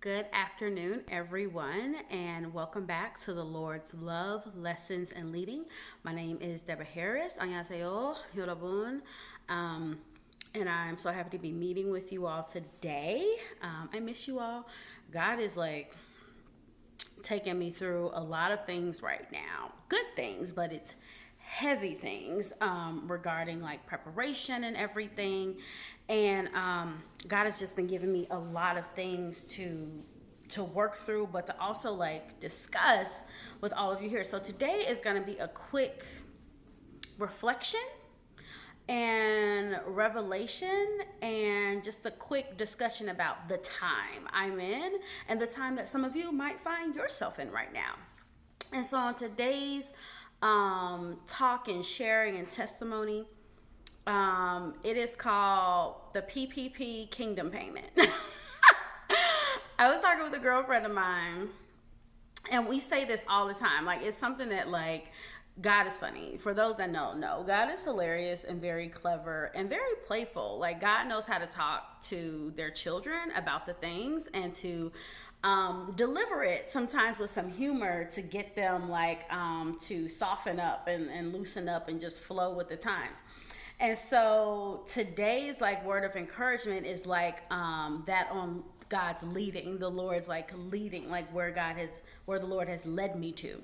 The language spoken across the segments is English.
Good afternoon, everyone, and welcome back to the Lord's Love, Lessons, and Leading. My name is Deborah Harris. 안녕하세요, 여러분. And I'm so happy to be meeting with you all today. I miss you all. God is taking me through a lot of things right now. Good things, but it's heavy things regarding preparation and everything. And God has just been giving me a lot of things to work through, but to also discuss with all of you here. So today is going to be a quick reflection and revelation and just a quick discussion about the time I'm in and the time that some of you might find yourself in right now. And so on today's talk and sharing and testimony, it is called the PPP Kingdom Payment. I was talking with a girlfriend of mine, and we say this all the time. It's something that God is funny. For those that don't know, God is hilarious and very clever and very playful. God knows how to talk to their children about the things and to deliver it sometimes with some humor to get them to soften up and loosen up and just flow with the times. And so today's word of encouragement is that on God's leading, the Lord's leading, where the Lord has led me to.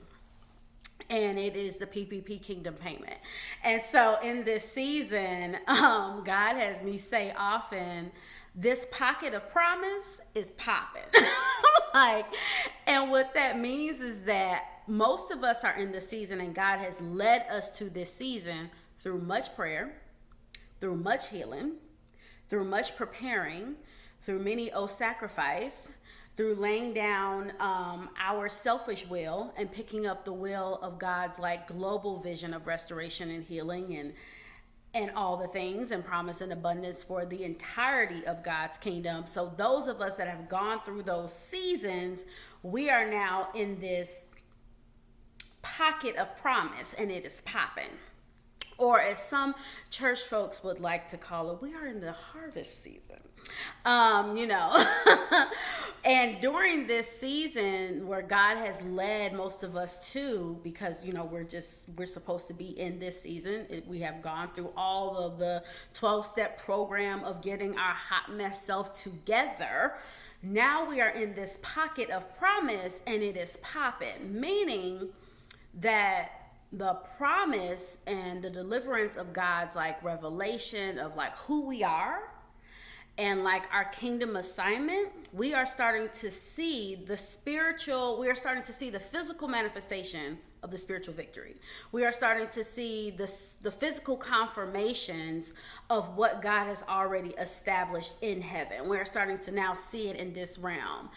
And it is the PPP Kingdom Payment. And so in this season, God has me say often, this pocket of promise is popping. And what that means is that most of us are in the season, and God has led us to this season through much prayer, through much healing, through much preparing, through many sacrifice, through laying down our selfish will and picking up the will of God's global vision of restoration and healing and all the things and promise and abundance for the entirety of God's kingdom. So those of us that have gone through those seasons, we are now in this pocket of promise, and it is popping. Or as some church folks would like to call it, we are in the harvest season. And during this season where God has led most of us to, because, we're supposed to be in this season. We have gone through all of the 12-step program of getting our hot mess self together. Now we are in this pocket of promise, and it is popping, meaning that the promise and the deliverance of God's revelation of who we are and our kingdom assignment, we are starting to see the physical manifestation of the spiritual victory. We are starting to see the physical confirmations of what God has already established in heaven. We're starting to now see it in this realm.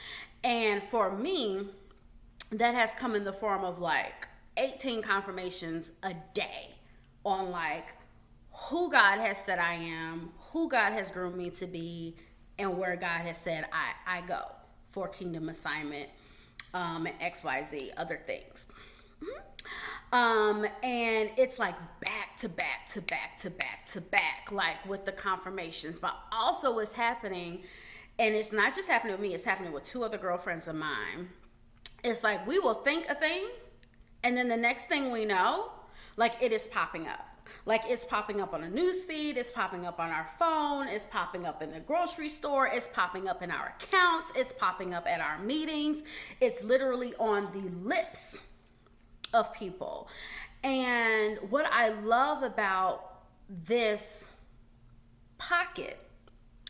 And for me, that has come in the form of 18 confirmations a day on who God has said I am, who God has groomed me to be, and where God has said I go for kingdom assignment and XYZ, other things. And it's back to back to back to back to back, with the confirmations. But also what's happening, and it's not just happening with me, it's happening with two other girlfriends of mine. It's we will think a thing, and then the next thing we know, it is popping up. It's popping up on a news feed, it's popping up on our phone, it's popping up in the grocery store, it's popping up in our accounts, it's popping up at our meetings. It's literally on the lips of people. And what I love about this pocket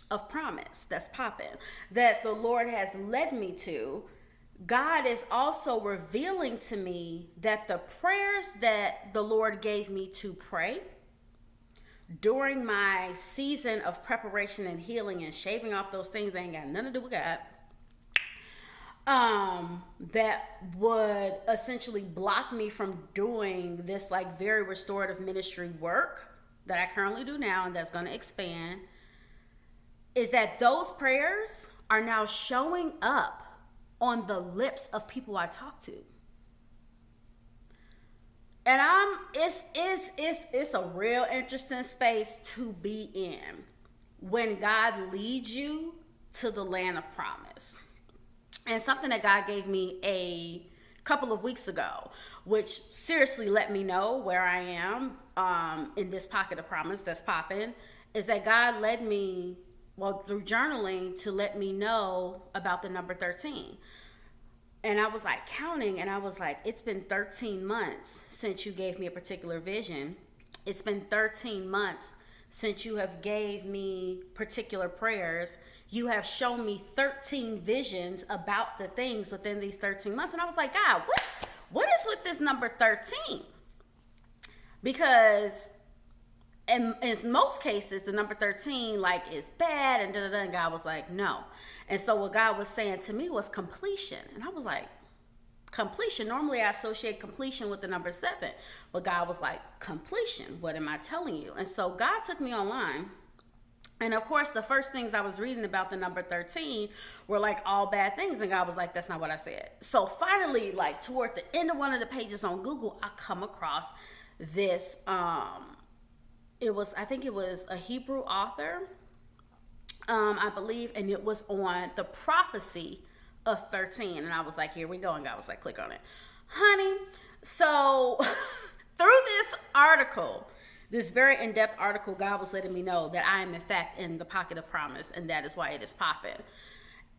of promise that's popping, that the Lord has led me to, God is also revealing to me that the prayers that the Lord gave me to pray during my season of preparation and healing and shaving off those things that ain't got nothing to do with God, that would essentially block me from doing this very restorative ministry work that I currently do now and that's going to expand, is that those prayers are now showing up on the lips of people I talk to. And it's a real interesting space to be in when God leads you to the land of promise. And something that God gave me a couple of weeks ago, which seriously let me know where I am in this pocket of promise that's popping, is that God led me, well, through journaling, to let me know about the number 13. And I was like counting, and I was like, it's been 13 months since you gave me a particular vision. It's been 13 months since you have gave me particular prayers. You have shown me 13 visions about the things within these 13 months. And I was like, God, what is with this number 13? Because in most cases, the number 13 like is bad and da da da. And God was like, no. And so what God was saying to me was completion. And I was like, completion? Normally I associate completion with the number 7. But God was like, completion? What am I telling you? And so God took me online. And of course, the first things I was reading about the number 13 were like all bad things. And God was like, that's not what I said. So finally, like toward the end of one of the pages on Google, I come across this, I think it was a Hebrew author, I believe, and it was on the prophecy of 13. And I was like, here we go. And God was like, click on it. Honey, so through this article, this very in-depth article, God was letting me know that I am in fact in the pocket of promise, and that is why it is popping.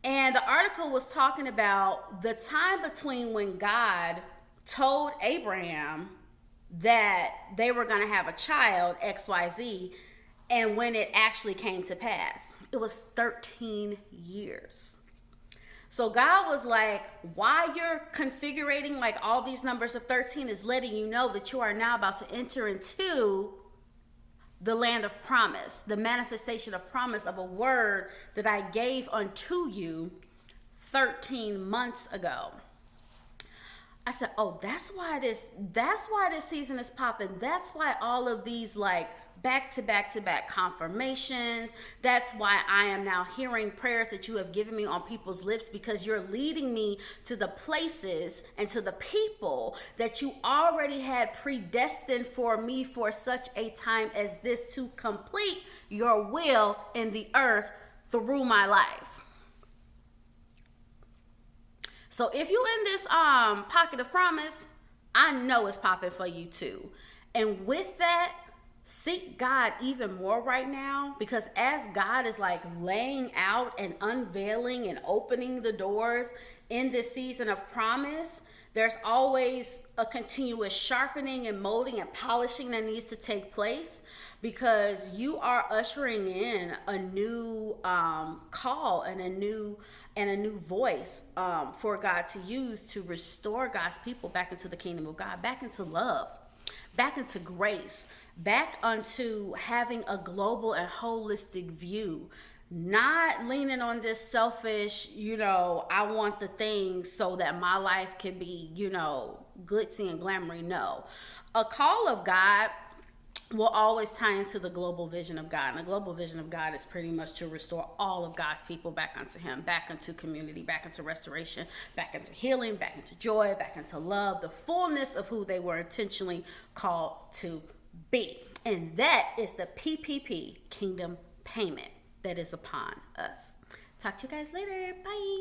And the article was talking about the time between when God told Abraham that they were going to have a child, XYZ, and when it actually came to pass. It was 13 years. So God was like, while you're configuring like all these numbers of 13 is letting you know that you are now about to enter into the land of promise, the manifestation of promise of a word that I gave unto you 13 months ago. I said, oh, that's why this season is popping. That's why all of these like back to back confirmations. That's why I am now hearing prayers that you have given me on people's lips, because you're leading me to the places and to the people that you already had predestined for me for such a time as this, to complete your will in the earth through my life. So if you in this pocket of promise, I know it's popping for you too. And with that, seek God even more right now, because as God is like laying out and unveiling and opening the doors in this season of promise, there's always a continuous sharpening and molding and polishing that needs to take place, because you are ushering in a new call and a new voice for God to use to restore God's people back into the kingdom of God, back into love, back into grace, back unto having a global and holistic view, not leaning on this selfish, I want the things so that my life can be, glitzy and glamoury. No, a call of God will always tie into the global vision of God. And the global vision of God is pretty much to restore all of God's people back unto him, back into community, back into restoration, back into healing, back into joy, back into love, the fullness of who they were intentionally called to be. And that is the PPP Kingdom Payment that is upon us. Talk to you guys later. Bye.